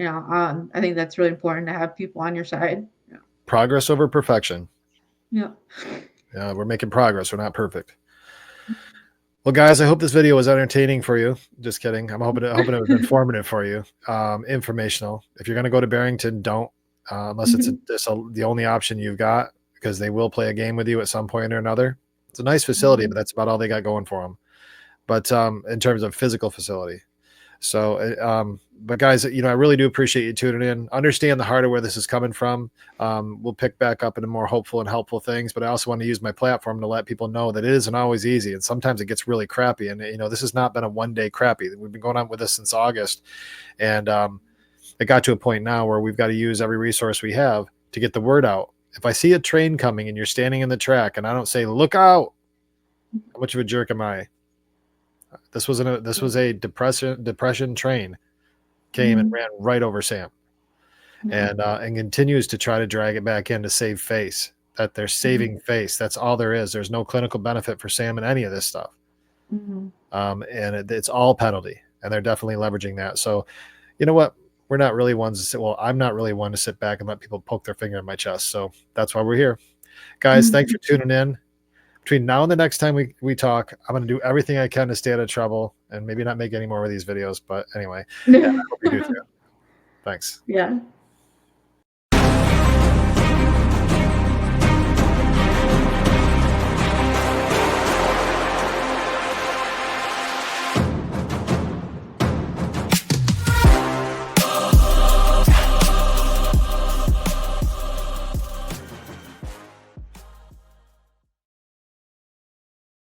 I think that's really important to have people on your side. Yeah. Progress over perfection. Yeah. We're making progress. We're not perfect. Well, guys, I hope this video was entertaining for you. Just kidding. I'm hoping it was informative for you, informational. If you're going to go to Barrington, don't, unless Mhm. the only option you've got, because they will play a game with you at some point or another. It's a nice facility, but Mhm. that's about all they got going for them. But in terms of physical facility, so, but guys, I really do appreciate you tuning in. Understand the heart of where this is coming from. We'll pick back up into more hopeful and helpful things, but I also want to use my platform to let people know that it isn't always easy, and sometimes it gets really crappy. And this has not been a one day crappy. We've been going on with this since August, and it got to a point now where we've got to use every resource we have to get the word out. If I see a train coming and you're standing in the track, and I don't say "look out," how much of a jerk am I? This was a depression train came and Mhm. ran right over Sam, Yeah. and continues to try to drag it back in to save face. That they're Mhm. saving face. That's all there is. There's no clinical benefit for Sam in any of this stuff, Mhm. and it's all penalty, and they're definitely leveraging that. So, you know what? We're not really ones to sit. Well, I'm not really one to sit back and let people poke their finger in my chest. So that's why we're here. Guys, thanks for tuning in. Between now and the next time we talk, I'm going to do everything I can to stay out of trouble and maybe not make any more of these videos. But anyway, and I hope you do too. Thanks. Yeah.